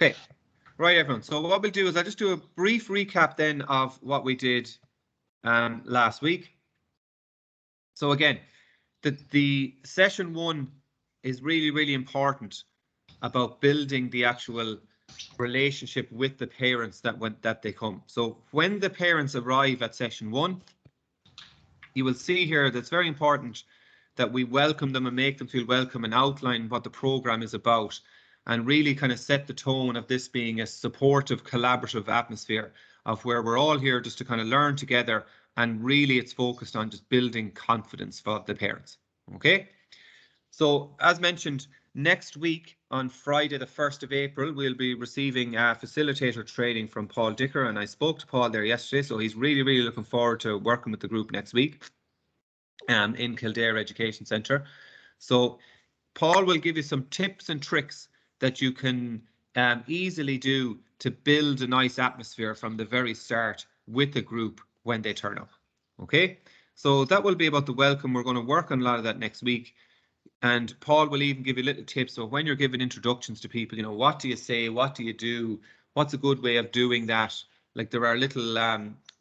Okay, right, everyone. So what we'll do is I'll just do a brief recap then of what we did last week. So again, the session 1 is really, really important about building the actual relationship with the parents that they come. So when the parents arrive at session 1, you will see here that's very important that we welcome them and make them feel welcome and outline what the program is about and really kind of set the tone of this being a supportive, collaborative atmosphere of where we're all here just to kind of learn together, and really it's focused on just building confidence for the parents. Okay, so as mentioned, next week on Friday the 1st of April we'll be receiving facilitator training from Paul Dicker, and I spoke to Paul there yesterday, so he's really, really looking forward to working with the group next week in Kildare Education Centre. So Paul will give you some tips and tricks that you can easily do to build a nice atmosphere from the very start with the group when they turn up. Okay, so that will be about the welcome. We're going to work on a lot of that next week. And Paul will even give you little tips. So when you're giving introductions to people, you know, what do you say? What do you do? What's a good way of doing that? Like there are little,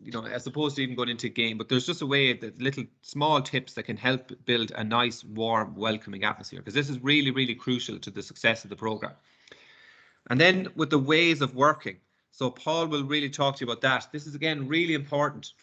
you know, as opposed to even going into a game, but there's just a way that little small tips that can help build a nice, warm, welcoming atmosphere, because this is really, really crucial to the success of the program. And then with the ways of working. So Paul will really talk to you about that. This is, again, really important.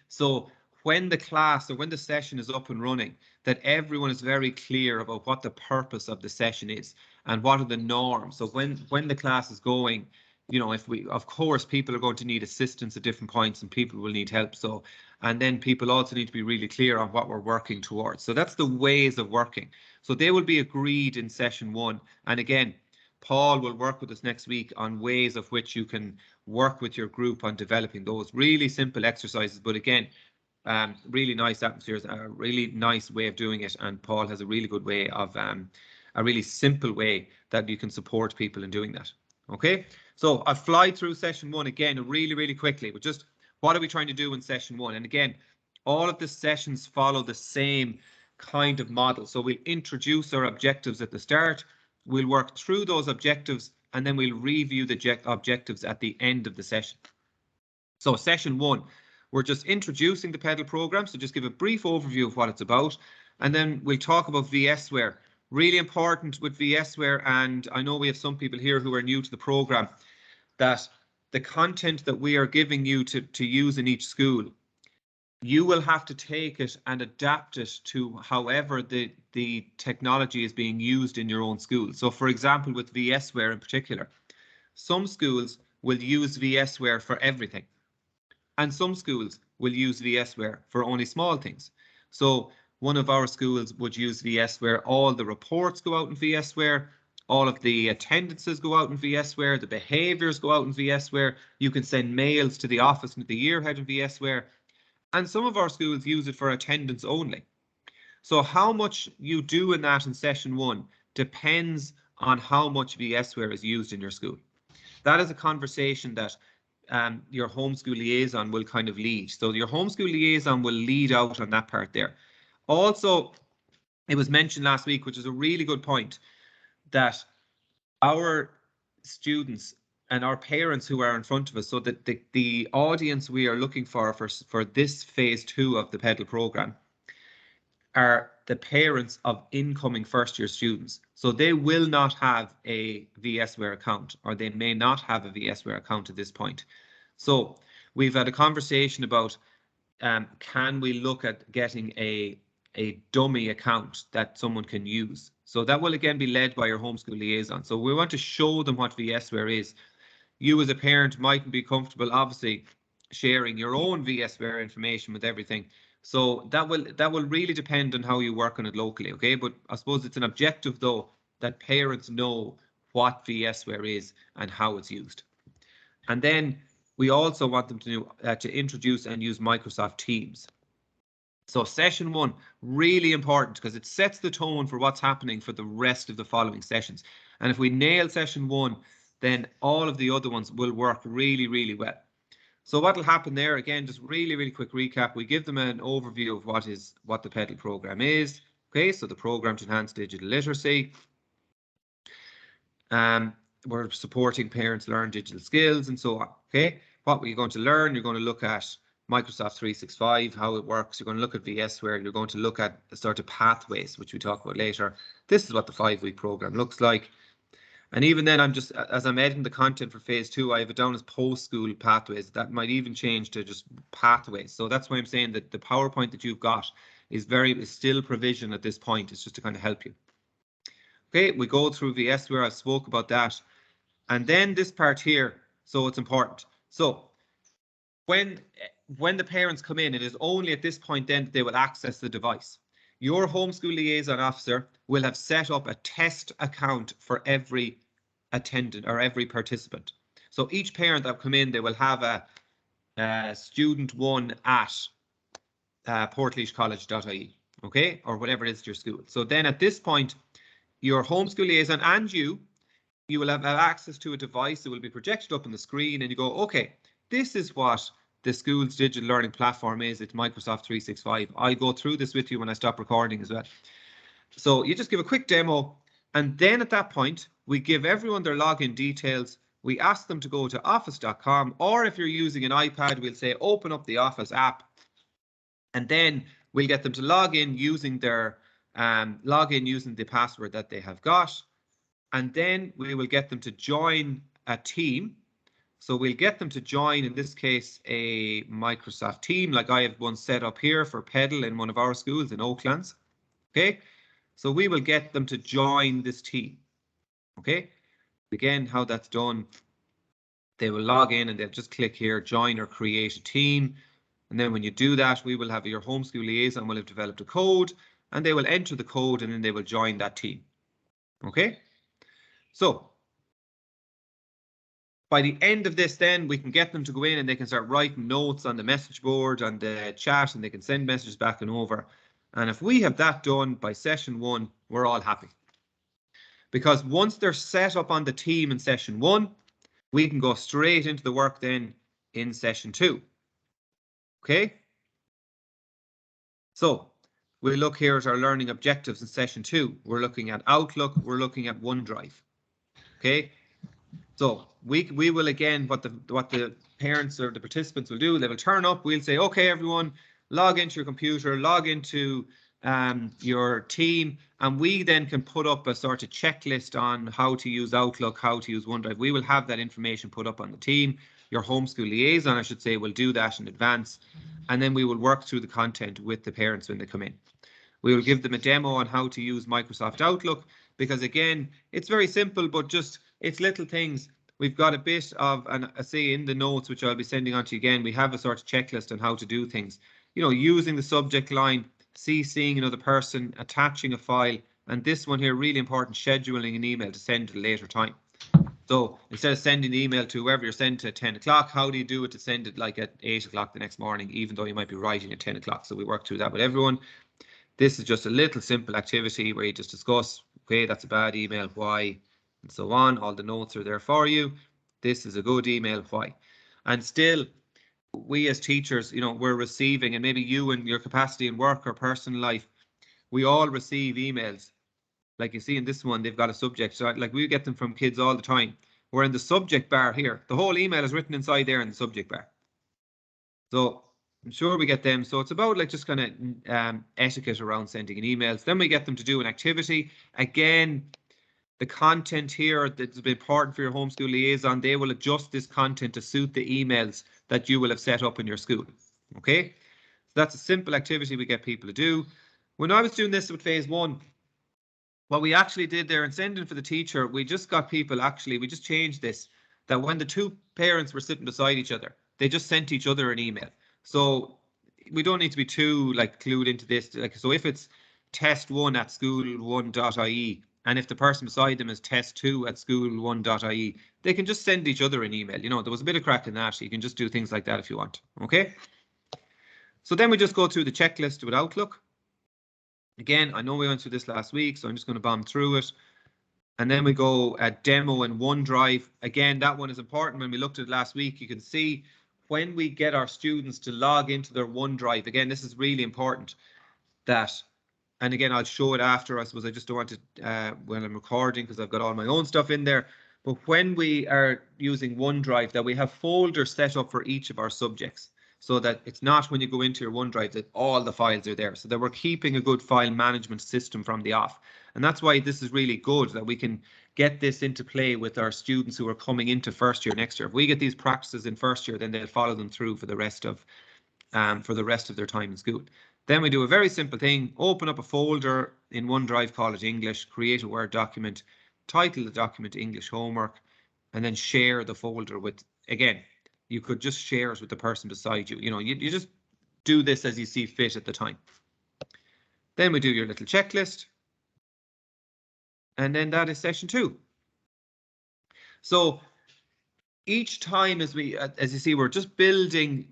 So when the class or when the session is up and running, that everyone is very clear about what the purpose of the session is and what are the norms. So when the class is going, you know, of course, people are going to need assistance at different points and people will need help. So, and then people also need to be really clear on what we're working towards. So that's the ways of working. So they will be agreed in session 1. And again, Paul will work with us next week on ways of which you can work with your group on developing those really simple exercises. But again, really nice atmospheres, a really nice way of doing it. And Paul has a really good way of, a really simple way that you can support people in doing that. Okay, so I'll fly through session 1 again really, really quickly, but just what are we trying to do in session 1? And again, all of the sessions follow the same kind of model. So we'll introduce our objectives at the start. We'll work through those objectives and then we'll review the objectives at the end of the session. So session 1, we're just introducing the PEDL program. So just give a brief overview of what it's about. And then we'll talk about VSware. Really important with VSware, and I know we have some people here who are new to the program, that the content that we are giving you to use in each school, you will have to take it and adapt it to however the technology is being used in your own school. So for example, with VSware in particular, some schools will use VSware for everything, and some schools will use VSware for only small things. So one of our schools would use VSware. All the reports go out in VSware. All of the attendances go out in VSware. The behaviors go out in VSware. You can send mails to the office and the year head in VSware. And some of our schools use it for attendance only. So how much you do in that in session 1 depends on how much VSware is used in your school. That is a conversation that your homeschool liaison will kind of lead. So your homeschool liaison will lead out on that part there. Also, it was mentioned last week, which is a really good point, that our students and our parents who are in front of us, so that the audience we are looking for this phase 2 of the PEDL program are the parents of incoming first-year students. So they will not have a VSware account, or they may not have a VSware account at this point. So we've had a conversation about can we look at getting a dummy account that someone can use. So that will again be led by your homeschool liaison. So we want to show them what VSware is. You as a parent mightn't be comfortable, obviously, sharing your own VSware information with everything. So that will really depend on how you work on it locally, okay? But I suppose it's an objective, though, that parents know what VSware is and how it's used. And then we also want them to introduce and use Microsoft Teams. So session 1, really important because it sets the tone for what's happening for the rest of the following sessions. And if we nail session 1, then all of the other ones will work really, really well. So what will happen there, again, just really, really quick recap. We give them an overview of what the PEDL program is. Okay, so the program to enhance digital literacy. we're supporting parents learn digital skills and so on. Okay, what we're going to learn, you're going to look at Microsoft 365, how it works. You're going to look at VSware. You're going to look at the sort of pathways, which we talk about later. This is what the 5-week program looks like. And even then, I'm just, as I'm editing the content for phase 2, I have it down as post-school pathways. That might even change to just pathways. So that's why I'm saying that the PowerPoint that you've got is still provision at this point. It's just to kind of help you. Okay, we go through VSware. I spoke about that. And then this part here, so it's important. So when the parents come in, it is only at this point then that they will access the device. Your homeschool liaison officer will have set up a test account for every attendant or every participant. So each parent that come in, they will have a student one at portlaoiscollege.ie, okay, or whatever it is your school. So then at this point, your homeschool liaison and you will have access to a device that will be projected up on the screen, and you go, okay, this is what the school's digital learning platform is. It's Microsoft 365. I'll go through this with you when I stop recording as well. So you just give a quick demo, and then at that point, we give everyone their login details. We ask them to go to office.com, or if you're using an iPad, we'll say open up the Office app, and then we'll get them to log in using their using the password that they have got, and then we will get them to join a team. So we'll get them to join, in this case, a Microsoft team, like I have one set up here for PEDL in one of our schools in Oaklands. Okay, so we will get them to join this team. Okay, again, how that's done, they will log in and they'll just click here, join or create a team. And then when you do that, we will have your homeschool liaison will have developed a code, and they will enter the code, and then they will join that team. Okay, so by the end of this, then we can get them to go in and they can start writing notes on the message board and the chat, and they can send messages back and over. And if we have that done by session 1, we're all happy. Because once they're set up on the team in session 1, we can go straight into the work then in session 2. Okay? So we look here at our learning objectives in session 2. We're looking at Outlook, we're looking at OneDrive. Okay? So we will, again, what the parents or the participants will do, they will turn up, we'll say, okay, everyone, log into your computer, log into your team, and we then can put up a sort of checklist on how to use Outlook, how to use OneDrive. We will have that information put up on the team. Your homeschool liaison, I should say, will do that in advance, and then we will work through the content with the parents when they come in. We will give them a demo on how to use Microsoft Outlook, because again, it's very simple, but just it's little things. We've got a bit of, and I say in the notes, which I'll be sending on to you again, we have a sort of checklist on how to do things. You know, using the subject line, CCing another person, attaching a file, and this one here, really important, scheduling an email to send at a later time. So instead of sending the email to whoever you're sending to at 10 o'clock, how do you do it to send it like at 8 o'clock the next morning, even though you might be writing at 10 o'clock? So we work through that with everyone. This is just a little simple activity where you just discuss, okay, that's a bad email, why, and so on. All the notes are there for you. This is a good email, why. And still, we as teachers, you know, we're receiving, and maybe you in your capacity in work or personal life, we all receive emails. Like you see in this one, they've got a subject. So like we get them from kids all the time. We're in the subject bar here. The whole email is written inside there in the subject bar. So I'm sure we get them. So it's about like just kind of etiquette around sending in emails. Then we get them to do an activity. Again, the content here that's important for your homeschool liaison, they will adjust this content to suit the emails that you will have set up in your school. Okay, so that's a simple activity we get people to do. When I was doing this with phase 1, what we actually did there and sending for the teacher, we just got people actually, we just changed this, that when the two parents were sitting beside each other, they just sent each other an email. So we don't need to be too like clued into this. Like, so if it's test1 at school1.ie, and if the person beside them is test2 at school1.ie, they can just send each other an email. You know, there was a bit of crack in that. You can just do things like that if you want. Okay. So then we just go through the checklist with Outlook. Again, I know we went through this last week, so I'm just going to bomb through it. And then we go at demo in OneDrive. Again, that one is important. When we looked at it last week, you can see when we get our students to log into their OneDrive, again, this is really important that, and again, I'll show it after. I suppose I just don't want to, when I'm recording, because I've got all my own stuff in there. but when we are using OneDrive, that we have folders set up for each of our subjects, so that it's not when you go into your OneDrive that all the files are there, so that we're keeping a good file management system from the off. And that's why this is really good, that we can get this into play with our students who are coming into first year next year. If we get these practices in first year, then they'll follow them through for the rest of their time in school. Then we do a very simple thing: open up a folder in OneDrive, call it English, create a Word document, title the document English homework, and then share the folder with, again, you could just share it with the person beside you. You know, you just do this as you see fit at the time. Then we do your little checklist. And then that is session 2. So each time as you see, we're just building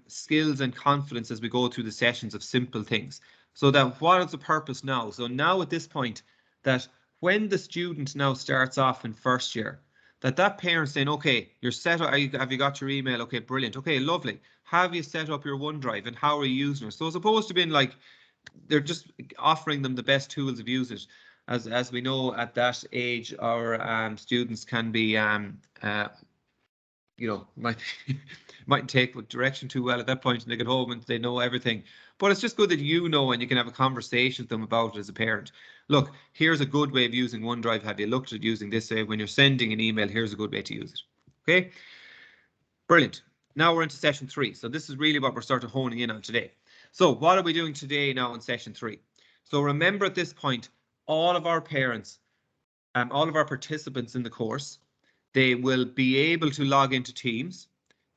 skills and confidence as we go through the sessions of simple things. So that what is the purpose now? So now at this point, that when the student now starts off in first year, that parent's saying, okay, you're set up, have you got your email? Okay, brilliant. Okay, lovely. Have you set up your OneDrive, and how are you using it? So as opposed to being like, they're just offering them the best tools of use it. As we know, at that age, our students can be you know, might take direction too well at that point, and they get home and they know everything. But it's just good that you know, and you can have a conversation with them about it as a parent. Look, here's a good way of using OneDrive. Have you looked at using this way? When you're sending an email, here's a good way to use it. Okay, brilliant. Now we're into session 3. So this is really what we're sort of honing in on today. So what are we doing today now in session 3? So remember, at this point, all of our parents, all of our participants in the course, they will be able to log into Teams.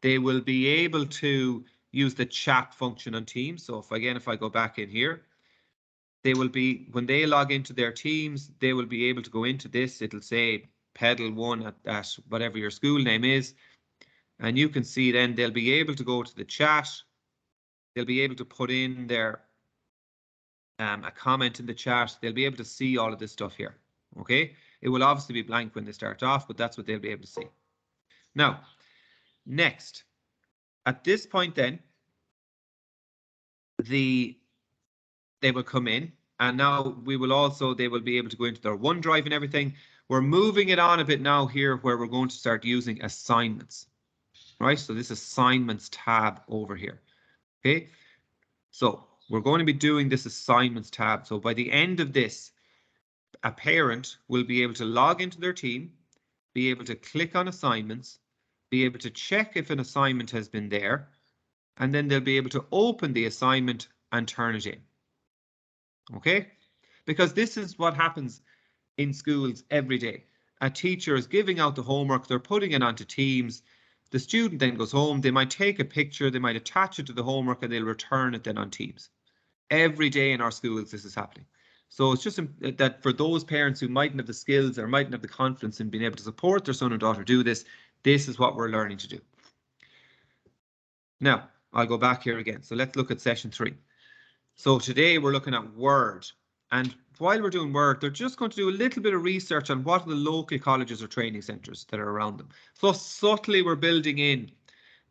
They will be able to use the chat function on Teams. So if I go back in here, they will be, when they log into their Teams, they will be able to go into this. It'll say PEDL 1 at whatever your school name is. And you can see then they'll be able to go to the chat. They'll be able to put in their a comment in the chat. They'll be able to see all of this stuff here. Okay, it will obviously be blank when they start off, but that's what they'll be able to see. Now, next, at this point then, they will come in, and now they will be able to go into their OneDrive and everything. We're moving it on a bit now here, where we're going to start using assignments, right? So this assignments tab over here. Okay, so we're going to be doing this assignments tab. So by the end of this, a parent will be able to log into their team, be able to click on assignments, be able to check if an assignment has been there, and then they'll be able to open the assignment and turn it in. Okay? Because this is what happens in schools every day. A teacher is giving out the homework, they're putting it onto Teams. The student then goes home, they might take a picture, they might attach it to the homework, and they'll return it then on Teams. Every day in our schools, this is happening. So it's just that for those parents who mightn't have the skills or mightn't have the confidence in being able to support their son or daughter do this, this is what we're learning to do. Now, I'll go back here again. So let's look at session 3. So today we're looking at Word. And while we're doing Word, they're just going to do a little bit of research on what are the local colleges or training centres that are around them. So subtly we're building in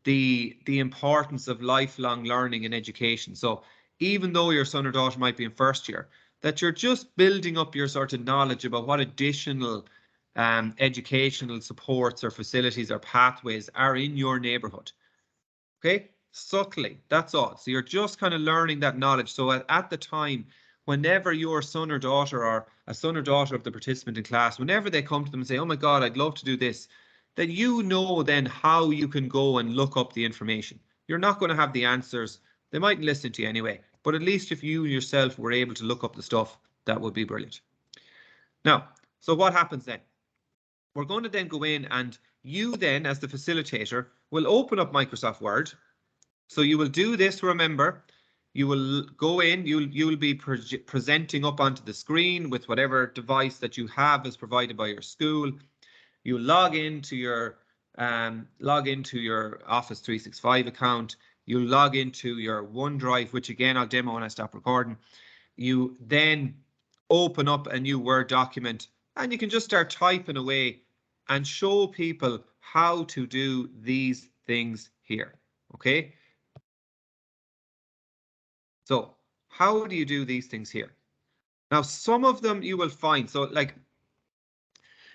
the importance of lifelong learning and education. So even though your son or daughter might be in first year, that you're just building up your sort of knowledge about what additional educational supports or facilities or pathways are in your neighbourhood. Okay, subtly, that's all. So you're just kind of learning that knowledge. So at the time, whenever your son or daughter or a son or daughter of the participant in class, whenever they come to them and say, oh my God, I'd love to do this, then you know then how you can go and look up the information. You're not going to have the answers. They might listen to you anyway, but at least if you yourself were able to look up the stuff, that would be brilliant. Now, so what happens then? We're going to then go in, and you then, as the facilitator, will open up Microsoft Word. So you will do this, remember, you will go in, you'll be presenting up onto the screen with whatever device that you have as provided by your school. You log into your Office 365 account. You log into your OneDrive, which again I'll demo when I stop recording. You then open up a new Word document, and you can just start typing away and show people how to do these things here. Okay. So how do you do these things here? Now, some of them you will find. So like,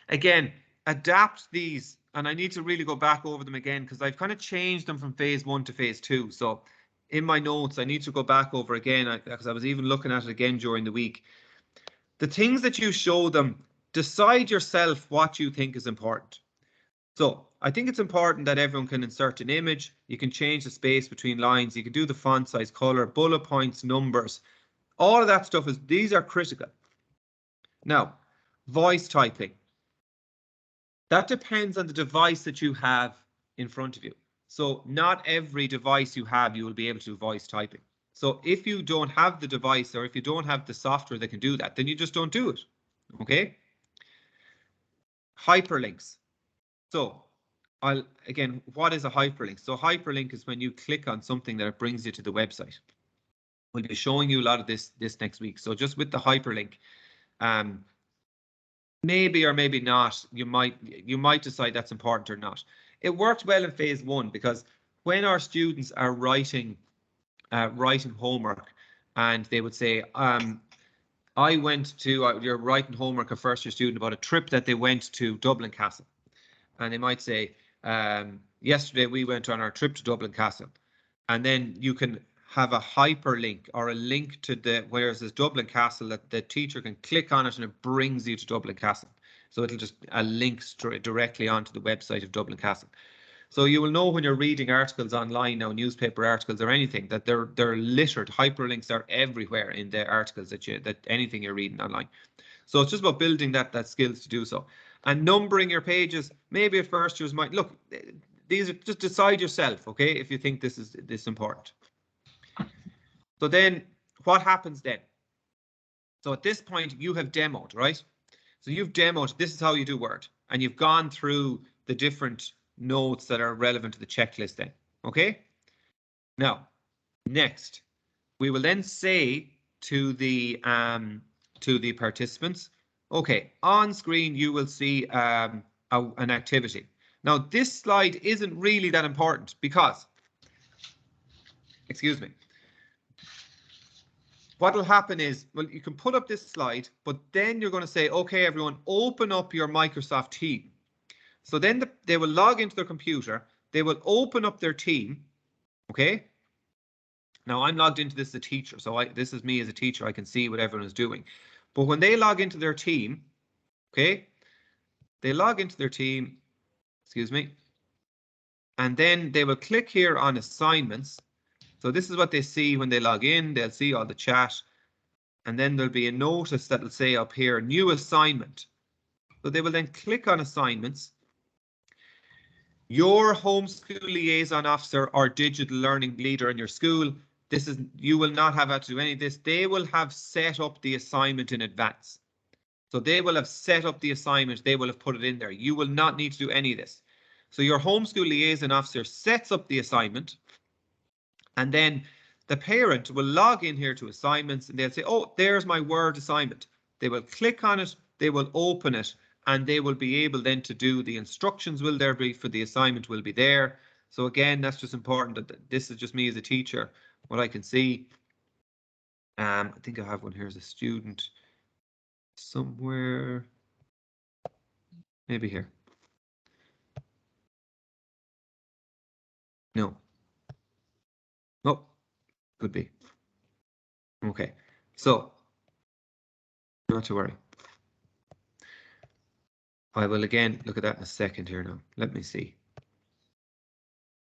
again, adapt these, and I need to really go back over them again because I've kind of changed them from phase 1 to phase 2. So in my notes, I need to go back over again because I was even looking at it again during the week. The things that you show them, decide yourself what you think is important. So I think it's important that everyone can insert an image. You can change the space between lines. You can do the font size, color, bullet points, numbers. All of that stuff these are critical. Now, voice typing. That depends on the device that you have in front of you. So not every device you have, you will be able to do voice typing. So if you don't have the device or if you don't have the software that can do that, then you just don't do it. Okay. Hyperlinks. So again, what is a hyperlink? So hyperlink is when you click on something that it brings you to the website. We'll be showing you a lot of this next week. So just with the hyperlink, maybe or maybe not, you might decide that's important or not. It worked well in phase 1 because when our students are writing homework and they would say, I went to, you're writing homework, a first year student, about a trip that they went to Dublin Castle. And they might say, yesterday we went on our trip to Dublin Castle. And then you can have a hyperlink or a link to where it says Dublin Castle that the teacher can click on it and it brings you to Dublin Castle. So it'll just a link directly onto the website of Dublin Castle. So you will know when you're reading articles online now, newspaper articles or anything, that they're littered. Hyperlinks are everywhere in the articles that anything you're reading online. So it's just about building that skills to do so. And numbering your pages, maybe at first years might look, these are just decide yourself, okay, if you think this is important. So then what happens then? So at this point you have demoed, right? So you've demoed, this is how you do Word, and you've gone through the different notes that are relevant to the checklist then, okay? Now, next, we will then say to the participants, okay, on screen you will see an activity. Now, this slide isn't really that important because, excuse me, what will happen is, well, you can put up this slide, but then you're going to say, okay, everyone, open up your Microsoft team. So then they will log into their computer, they will open up their team, okay? Now I'm logged into this as a teacher, so this is me as a teacher, I can see what everyone is doing. But when they log into their team, okay, they log into their team, excuse me, and then they will click here on assignments. So this is what they see when they log in, they'll see all the chat, and then there'll be a notice that will say up here, new assignment. So they will then click on assignments. Your homeschool liaison officer or digital learning leader in your school, you will not have to do any of this. They will have set up the assignment in advance. So they will have set up the assignment. They will have put it in there. You will not need to do any of this. So your homeschool liaison officer sets up the assignment, and then the parent will log in here to assignments and they'll say, oh, there's my Word assignment. They will click on it, they will open it, and they will be able then to do the instructions will there be for the assignment will be there. So again, that's just important that this is just me as a teacher, what I can see. I think I have one here as a student somewhere, maybe here. No. Oh, could be. Okay, so not to worry. I will again look at that in a second here now. Let me see.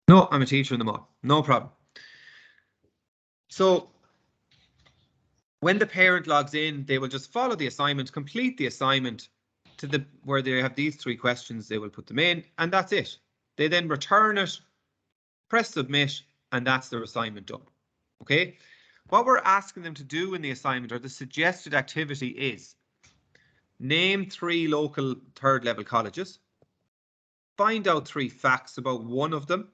No, I'm a teacher in the mall. No problem. So when the parent logs in, they will just follow the assignment, complete the assignment to where they have these 3 questions. They will put them in, and that's it. They then return it, press submit, and that's their assignment done. Okay. What we're asking them to do in the assignment, or the suggested activity, is name 3 local 3rd level colleges, find out 3 facts about one of them,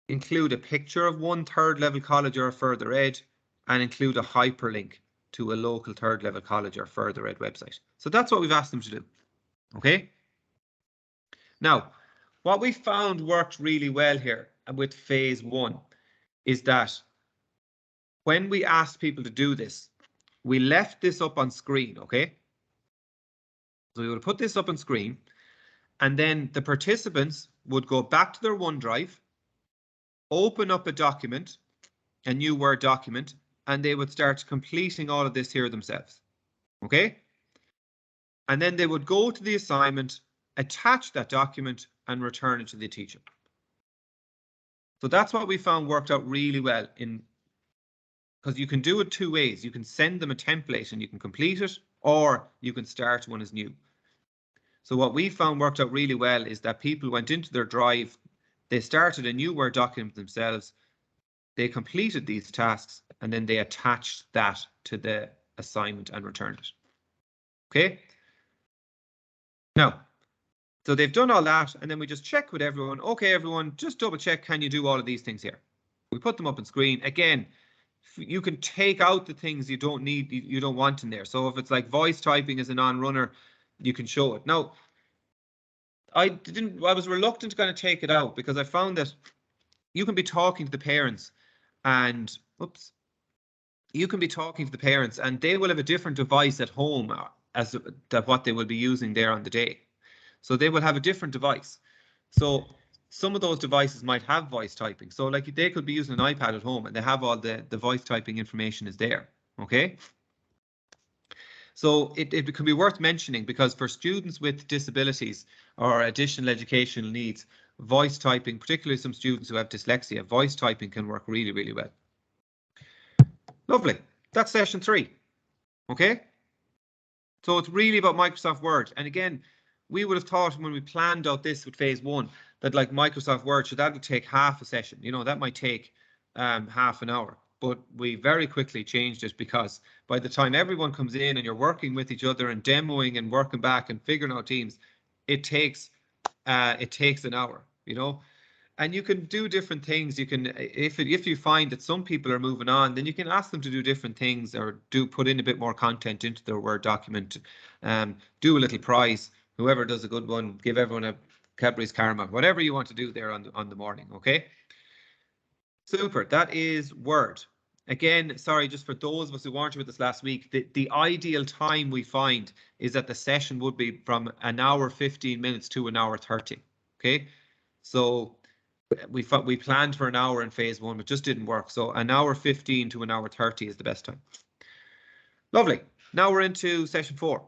include a picture of one 3rd level college or further ed, and include a hyperlink to a local 3rd level college or further ed website. So that's what we've asked them to do. Okay. Now, what we found worked really well here with phase 1 is that when we asked people to do this, we left this up on screen, okay? So we would put this up on screen, and then the participants would go back to their OneDrive, open up a document, a new Word document, and they would start completing all of this here themselves. Okay? And then they would go to the assignment, attach that document, and return it to the teacher. So that's what we found worked out really well, because you can do it two ways. You can send them a template and you can complete it, or you can start one as new. So what we found worked out really well is that people went into their drive, they started a new Word document themselves, they completed these tasks, and then they attached that to the assignment and returned it. Okay? Now, so they've done all that, and then we just check with everyone. Okay, everyone, just double check, can you do all of these things here? We put them up on screen. Again, you can take out the things you don't need, you don't want in there. So if it's like voice typing as a non-runner, you can show it. Now, I was reluctant to kind of take it out because I found that you can be talking to the parents and, oops, you can be talking to the parents and they will have a different device at home as to what they will be using there on the day. So they will have a different device. So some of those devices might have voice typing. So like they could be using an iPad at home and they have all the voice typing information is there. Okay. So it can be worth mentioning because for students with disabilities or additional educational needs, voice typing, particularly some students who have dyslexia, voice typing can work really, really well. Lovely. That's session 3. Okay. So it's really about Microsoft Word. And again, we would have thought when we planned out this with phase 1 that like Microsoft Word, so that'll take half a session. You know, that might take half an hour. But we very quickly changed it because by the time everyone comes in and you're working with each other and demoing and working back and figuring out teams, it takes an hour, you know. And you can do different things. You can, if you find that some people are moving on, then you can ask them to do different things or put in a bit more content into their Word document. Do a little prize. Whoever does a good one, give everyone a Cadbury's Karma. Whatever you want to do there on the morning. Okay. Super. That is Word. Again, sorry, just for those of us who weren't with us last week, the ideal time we find is that the session would be from an hour 15 minutes to an hour 30. Okay. So we planned for an hour in phase 1, but just didn't work. So an hour 15 to an hour 30 is the best time. Lovely. Now we're into session 4.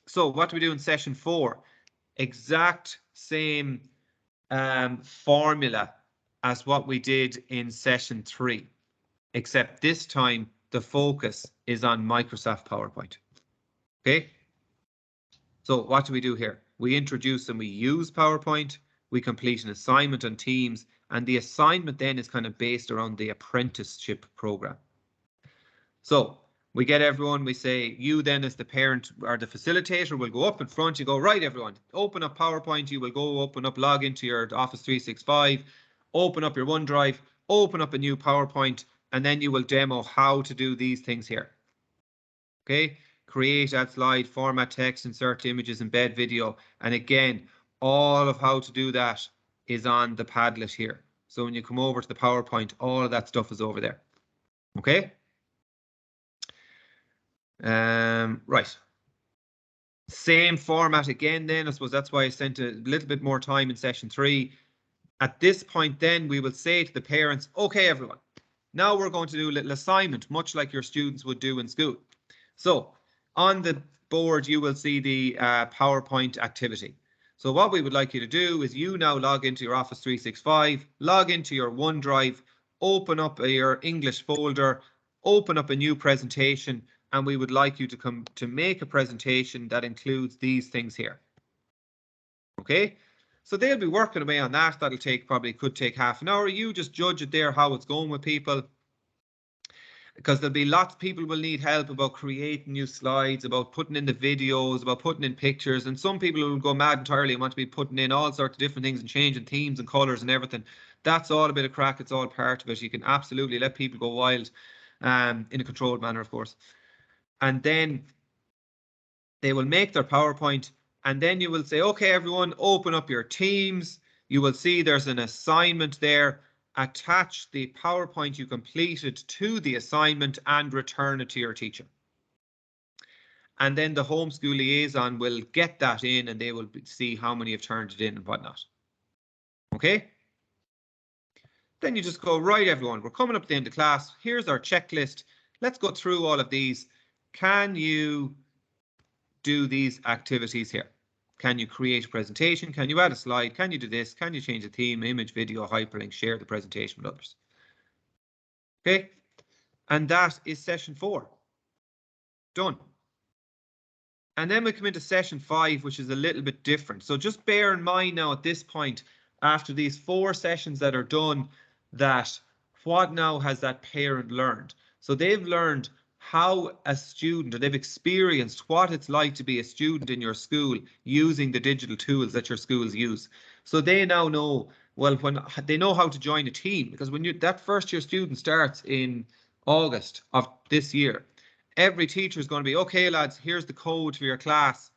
So what do we do in session 4? Exact same formula as what we did in session 3, except this time the focus is on Microsoft PowerPoint. Okay. So what do we do here? We introduce and we use PowerPoint. We complete an assignment on Teams, and the assignment then is kind of based around the apprenticeship program. So we get everyone, we say, you then as the parent or the facilitator will go up in front, you go, right, everyone, open up PowerPoint, you will go log into your Office 365, open up your OneDrive, open up a new PowerPoint, and then you will demo how to do these things here. Okay, create, add slide, format text, insert images, embed video, and again, all of how to do that is on the Padlet here. So when you come over to the PowerPoint, all of that stuff is over there. Okay. Right. Same format again then. I suppose that's why I spent a little bit more time in session 3. At this point then, we will say to the parents, okay, everyone, now we're going to do a little assignment, much like your students would do in school. So on the board, you will see the PowerPoint activity. So what we would like you to do is you now log into your Office 365, log into your OneDrive, open up your English folder, open up a new presentation, and we would like you to come to make a presentation that includes these things here. Okay, so they'll be working away on that. That'll take could take half an hour. You just judge it there how it's going with people, because there'll be lots of people will need help about creating new slides, about putting in the videos, about putting in pictures, and some people will go mad entirely and want to be putting in all sorts of different things and changing themes and colors and everything. That's all a bit of crack. It's all part of it. You can absolutely let people go wild in a controlled manner, of course. And then they will make their PowerPoint, and then you will say, okay, everyone, open up your Teams. You will see there's an assignment there. Attach the PowerPoint you completed to the assignment and return it to your teacher. and then the homeschool liaison will get that in and they will see how many have turned it in and whatnot. Okay? Then you just go, right, everyone, we're coming up to the end of class. Here's our checklist. Let's go through all of these. Can you do these activities here? Can you create a presentation? Can you add a slide? Can you do this? Can you change the theme, image, video, hyperlink, share the presentation with others? Okay, and that is session 4. Done. And then we come into session 5, which is a little bit different. So just bear in mind now at this point, after these 4 sessions that are done, that what now has that parent learned? So they've learned how a student, or they've experienced what it's like to be a student in your school using the digital tools that your schools use. So they now know, well, when they know how to join a team, because when that first year student starts in August of this year, every teacher is going to be, okay, lads, here's the code for your class,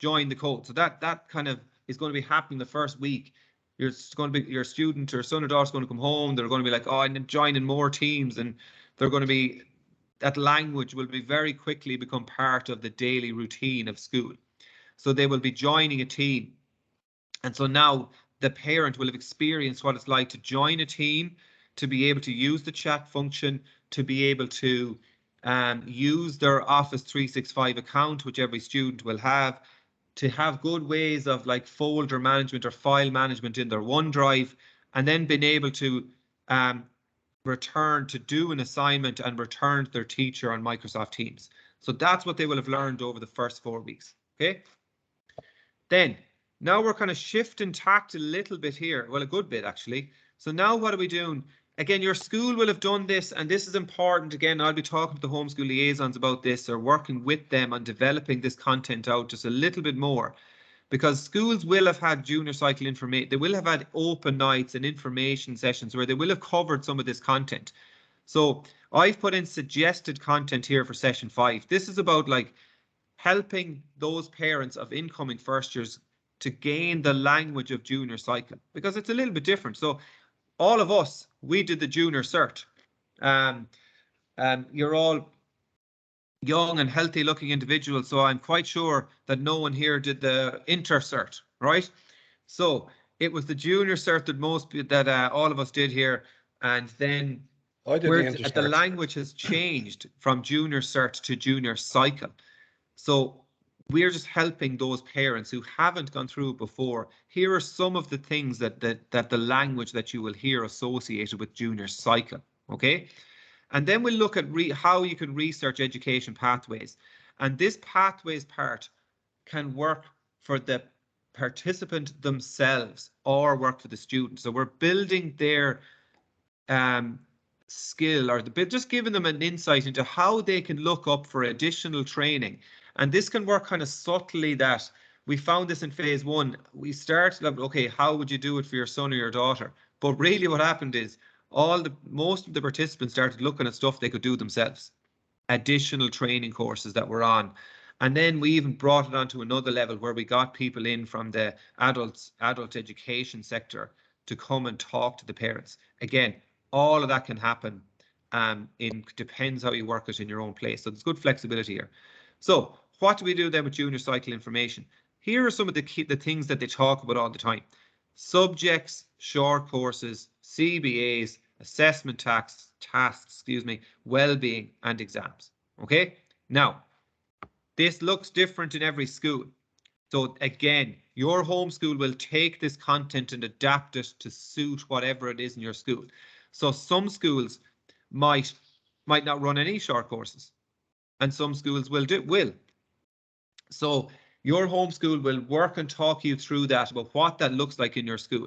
join the code. So that kind of is going to be happening the first week. Your student or son or daughter is going to come home. They're going to be like, oh, I'm joining more teams, and they're going to be, that language will be very quickly become part of the daily routine of school. So they will be joining a team. And so now the parent will have experienced what it's like to join a team, to be able to use the chat function, to be able to use their Office 365 account, which every student will have, to have good ways of like folder management or file management in their OneDrive, and then being able to return to do an assignment and return to their teacher on Microsoft Teams. So that's what they will have learned over the first 4 weeks. Okay. Then now we're kind of shifting tact a little bit here. Well, a good bit actually. So now what are we doing? Again, your school will have done this, and this is important. Again, I'll be talking to the homeschool liaisons about this, or working with them on developing this content out just a little bit more, because schools will have had junior cycle information. They will have had open nights and information sessions where they will have covered some of this content. So I've put in suggested content here for session 5. This is about like helping those parents of incoming first years to gain the language of junior cycle, because it's a little bit different. So all of us, we did the junior cert. You're all young and healthy looking individuals, so I'm quite sure that no one here did the inter cert, right? So it was the junior cert that all of us did here, and then I did the language has changed from junior cert to junior cycle. So we're just helping those parents who haven't gone through it before. Here are some of the things that the language that you will hear associated with junior cycle. Okay. And then we'll look at how you can research education pathways. And this pathways part can work for the participant themselves or work for the student. So we're building their skill, or just giving them an insight into how they can look up for additional training. And this can work kind of subtly. That we found this in phase 1. We started like, okay, how would you do it for your son or your daughter? But really what happened is most of the participants started looking at stuff they could do themselves, additional training courses that were on. And then we even brought it on to another level where we got people in from the adult education sector to come and talk to the parents. Again, all of that can happen. Depends how you work it in your own place. So there's good flexibility here. So what do we do then with junior cycle information? Here are some of the things that they talk about all the time: subjects, short courses, CBAs, assessment tasks, well-being, and exams. Okay. Now, this looks different in every school. So again, your homeschool will take this content and adapt it to suit whatever it is in your school. So some schools might not run any short courses, and some schools will. So your homeschool will work and talk you through that, about what that looks like in your school.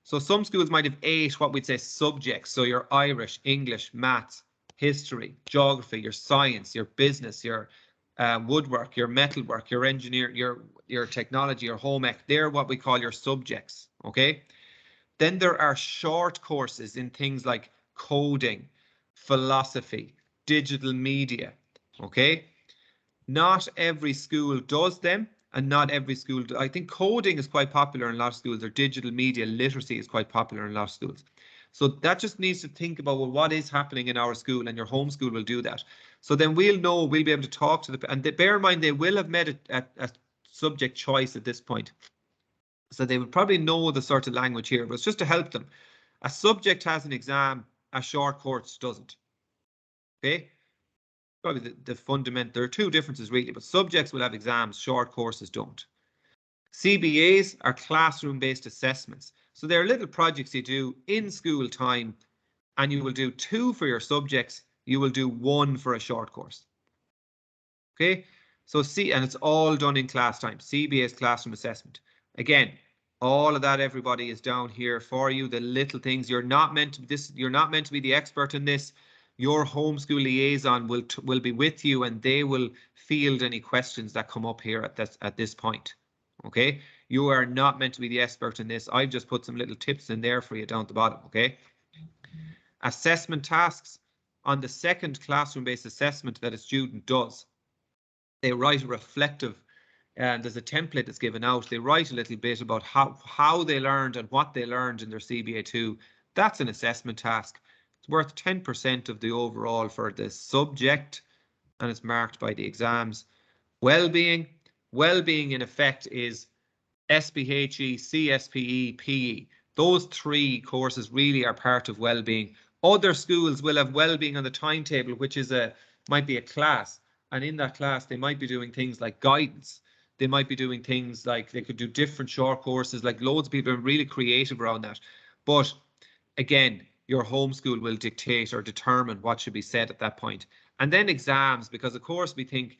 So some schools might have 8, what we'd say, subjects. So your Irish, English, maths, history, geography, your science, your business, your woodwork, your metalwork, your engineer, your technology, your home ec. They're what we call your subjects. Okay. Then there are short courses in things like coding, philosophy, digital media. Okay. Not every school does them, and not every school. I think coding is quite popular in a lot of schools, or digital media literacy is quite popular in a lot of schools. So that just needs to think about, well, what is happening in our school, and your home school will do that. So then we'll know, we'll be able to talk to and bear in mind, they will have made a subject choice at this point. So they would probably know the sort of language here, but it's just to help them. A subject has an exam, a short course doesn't. Okay? Probably the fundamental, there are two differences really, but subjects will have exams, short courses don't. CBAs are classroom-based assessments. So they're little projects you do in school time, and you will do 2 for your subjects, you will do 1 for a short course. Okay? So and it's all done in class time. CBA is classroom assessment. Again, all of that, everybody, is down here for you. The little things, you're not meant to be the expert in this. Your homeschool liaison will be with you, and they will field any questions that come up here at this point. Okay, you are not meant to be the expert in this. I've just put some little tips in there for you down at the bottom. Okay, assessment tasks. On the second classroom-based assessment that a student does, they write a reflective, and there's a template that's given out. They write a little bit about how they learned and what they learned in their CBA2. That's an assessment task. It's worth 10% of the overall for the subject, and it's marked by the exams. Well-being in effect is SPHE, CSPE, PE. Those 3 courses really are part of well-being. Other schools will have well-being on the timetable, which is might be a class, and in that class they might be doing things like guidance. They might be doing things like, they could do different short courses, like loads of people are really creative around that. But again, your home school will dictate or determine what should be said at that point. And then exams, because of course we think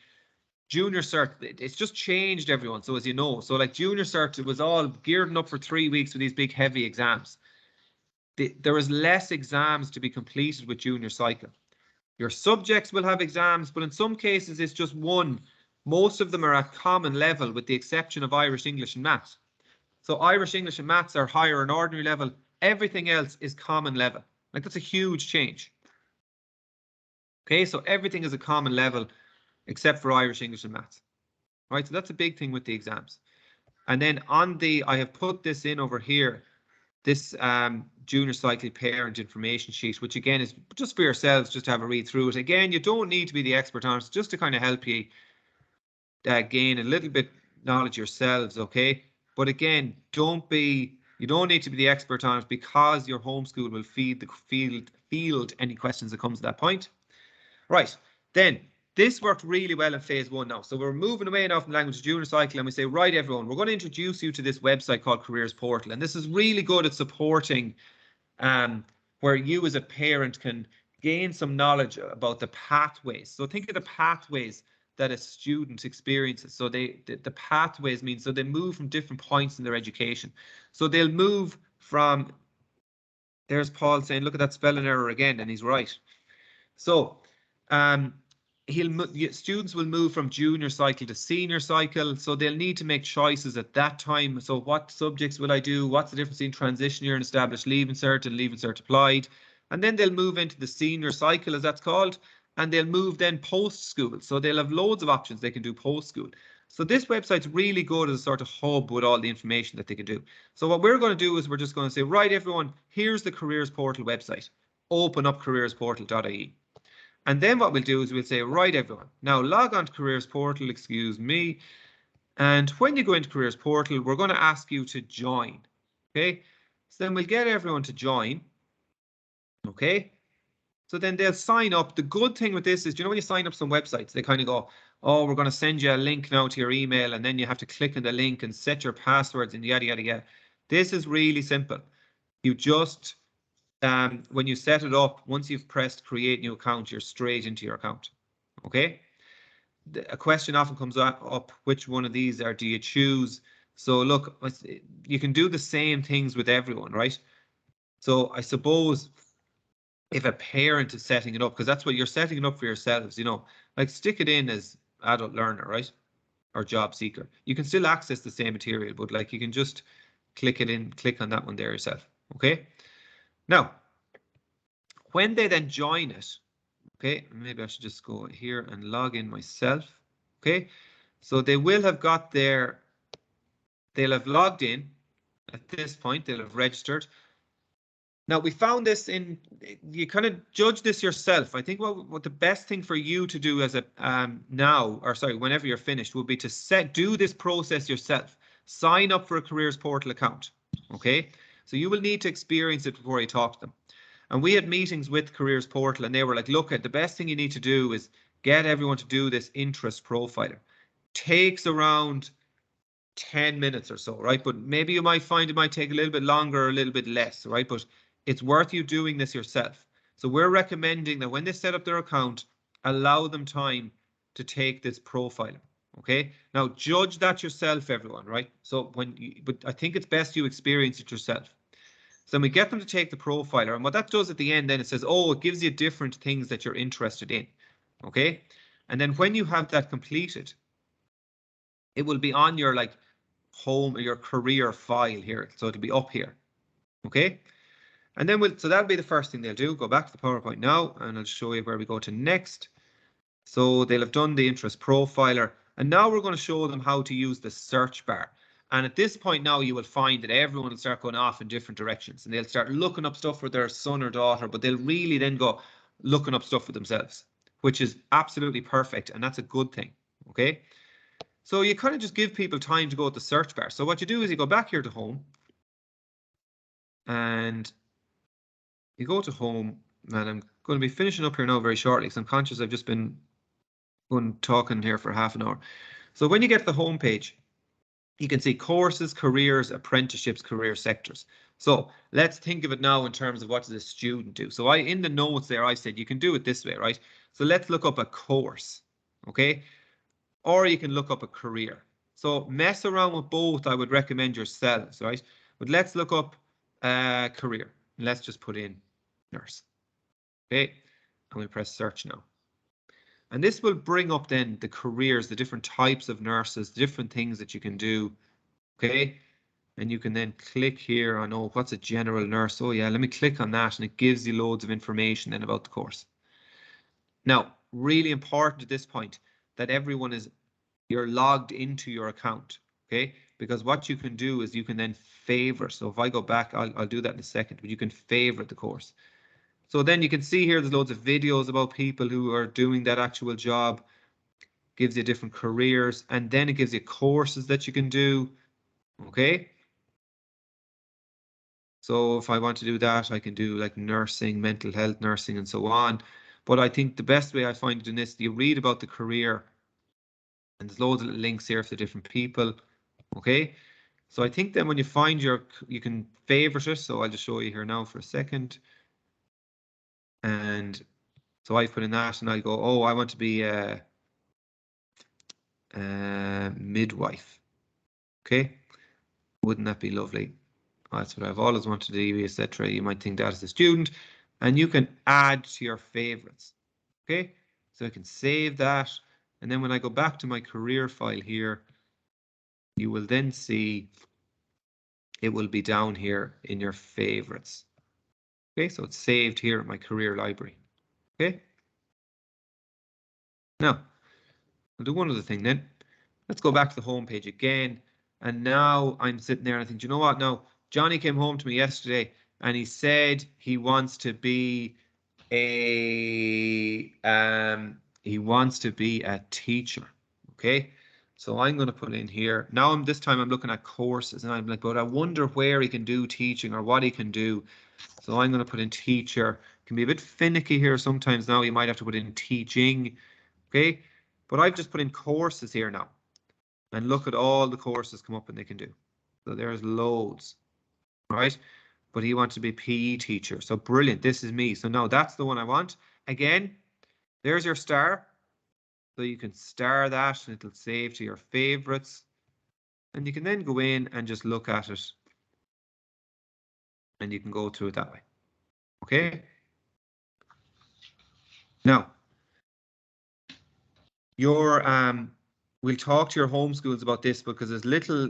junior cert, it's just changed, everyone. So as you know, so like junior cert, it was all geared up for 3 weeks with these big heavy exams. There is less exams to be completed with junior cycle. Your subjects will have exams, but in some cases it's just 1. Most of them are at common level, with the exception of Irish, English and Maths. So Irish, English and Maths are higher in ordinary level. Everything else is common level. Like, that's a huge change. Okay, so everything is a common level except for Irish, English and Maths. Right, so that's a big thing with the exams. And then I have put this in over here, this junior cycle parent information sheet, which again is just for yourselves, just to have a read through it. Again, you don't need to be the expert on it, just to kind of help you gain a little bit knowledge yourselves, okay? But again, you don't need to be the expert on it, because your homeschool will field any questions that comes at that point. Right, then this worked really well in phase 1 now. So we're moving away now from language junior cycle, and we say, right, everyone, we're going to introduce you to this website called Careers Portal. And this is really good at supporting where you as a parent can gain some knowledge about the pathways. So think of the pathways that a student experiences. So the pathways mean, so they move from different points in their education. So they'll move from, there's Paul saying, look at that spelling error again, and he's right. So students will move from junior cycle to senior cycle, so they'll need to make choices at that time. So what subjects will I do? What's the difference between transition year and established leaving cert and leaving cert applied? And then they'll move into the senior cycle, as that's called, and they'll move then post school. So they'll have loads of options they can do post school. So this website's really good as a sort of hub with all the information that they can do. So what we're going to do is we're just going to say, right, everyone, here's the Careers Portal website. Open up careersportal.ie. And then what we'll do is we'll say, right, everyone, now log on to Careers Portal, excuse me. And when you go into Careers Portal, we're going to ask you to join. Okay, so then we'll get everyone to join. Okay, so then they'll sign up. The good thing with this is, you know, when you sign up some websites, they kind of go, oh, we're going to send you a link now to your email, and then you have to click on the link and set your passwords and yada, yada, yada. This is really simple. You just when you set it up, once you've pressed create new account, you're straight into your account. Okay. A question often comes up, which one of these do you choose? So look, you can do the same things with everyone, right? So I suppose if a parent is setting it up, because that's what you're setting it up for yourselves, you know, like stick it in as adult learner, right? Or job seeker. You can still access the same material, but like you can just click on that one there yourself. Okay. Now, when they then join it, okay, maybe I should just go here and log in myself. Okay, so they will have they'll have logged in at this point, they'll have registered. Now, we found this in, you kind of judge this yourself. I think what the best thing for you to do as a whenever you're finished, would be to do this process yourself. Sign up for a careers portal account. Okay, so you will need to experience it before you talk to them. And we had meetings with careers portal, and they were like, look, the best thing you need to do is get everyone to do this interest profiler. Takes around 10 minutes or so, right? But maybe you might find it might take a little bit longer or a little bit less, right? But it's worth you doing this yourself. So we're recommending that when they set up their account, allow them time to take this profiling. Okay. Now judge that yourself, everyone, right? So but I think it's best you experience it yourself. So then we get them to take the profiler, and what that does at the end, then it says, oh, it gives you different things that you're interested in. Okay. And then when you have that completed, it will be on your home or your career file here. So it'll be up here. Okay. And then so that'll be the first thing they'll do. Go back to the PowerPoint now, and I'll show you where we go to next. So they'll have done the interest profiler, and now we're going to show them how to use the search bar. And at this point now, you will find that everyone will start going off in different directions, and they'll start looking up stuff for their son or daughter, but they'll really then go looking up stuff for themselves, which is absolutely perfect, and that's a good thing. Okay. So you kind of just give people time to go to the search bar. So what you do is you go back here to home, and you go to home, and I'm going to be finishing up here now very shortly because I'm conscious I've just been talking here for half an hour. So when you get to the home page, you can see courses, careers, apprenticeships, career sectors. So let's think of it now in terms of what does a student do. So in the notes there, I said you can do it this way, right? So let's look up a course, okay? Or you can look up a career. So mess around with both, I would recommend yourselves, right? But let's look up a career. Let's just put in nurse. Okay, and we'll press search now. And this will bring up then the careers, the different types of nurses, different things that you can do. Okay, and you can then click here on, oh, what's a general nurse? Oh yeah, let me click on that, and it gives you loads of information then about the course. Now, really important at this point that you're logged into your account, okay? Because what you can do is you can then favorite. So if I go back, I'll do that in a second, but you can favorite the course. So then you can see here there's loads of videos about people who are doing that actual job, gives you different careers, and then it gives you courses that you can do, okay? So if I want to do that, I can do like nursing, mental health nursing, and so on. But I think the best way I find it in this, you read about the career, and there's loads of links here for different people, okay? So I think then when you find you can favorite it. So I'll just show you here now for a second. And so I put in that, and I go, oh, I want to be a midwife. Okay, wouldn't that be lovely? That's what I've always wanted to do, etc. You might think that as a student, and you can add to your favorites. Okay, so I can save that, and then when I go back to my career file here, you will then see it will be down here in your favorites. Okay, so it's saved here in my career library. Okay, now I'll do one other thing then. Let's go back to the home page again. And now I'm sitting there and I think, do you know what? Now, Johnny came home to me yesterday and he said he wants to be a teacher. Okay. So I'm going to put in here. Now this time I'm looking at courses and I'm like, but I wonder where he can do teaching or what he can do. So I'm going to put in teacher. Can be a bit finicky here sometimes now. You might have to put in teaching. Okay. But I've just put in courses here now. And look at all the courses come up and they can do. So there's loads, right? But he wants to be a PE teacher. So brilliant. This is me. So now that's the one I want. Again, there's your star. So you can star that and it'll save to your favorites. And you can then go in and just look at it. And you can go through it that way. Okay. Now, we'll talk to your homeschools about this because there's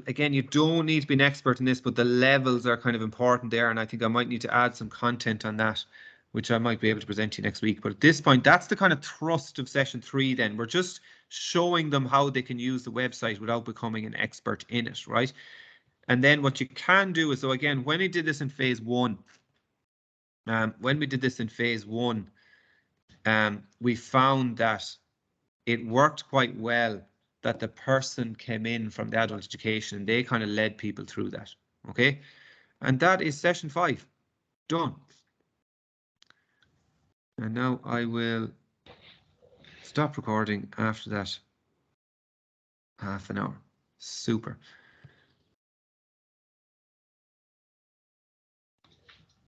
again, you don't need to be an expert in this, but the levels are kind of important there. And I think I might need to add some content on that, which I might be able to present to you next week. But at this point, that's the kind of thrust of session 3 then. We're just showing them how they can use the website without becoming an expert in it, right? And then what you can do is, so again, when I did this in phase 1, when we did this in phase 1, we found that it worked quite well that the person came in from the adult education and they kind of led people through that. Okay. And that is session 5 done. And now I will stop recording after that half an hour. Super.